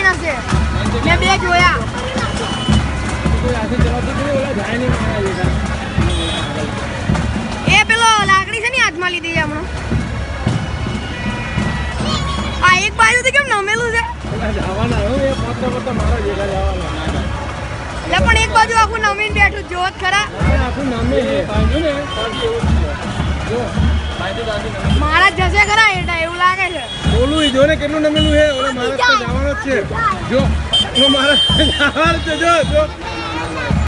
માણસ છે મેં બે જોયા એ પેલો લાકડી છે ને હાથમાં લીધી છે હમણાં આ એક બાજુથી કેમ નમેલું છે એટલે પણ એક બાજુ આખું નમીને બેઠું જોત ખરા મારા જશે ખરા એટા એવું લાગે છે બોલું જો ને કેટલું નમેલું છે ઓલો માણસ તો જવાનો જ છે જો માણસ જવાનો છે જો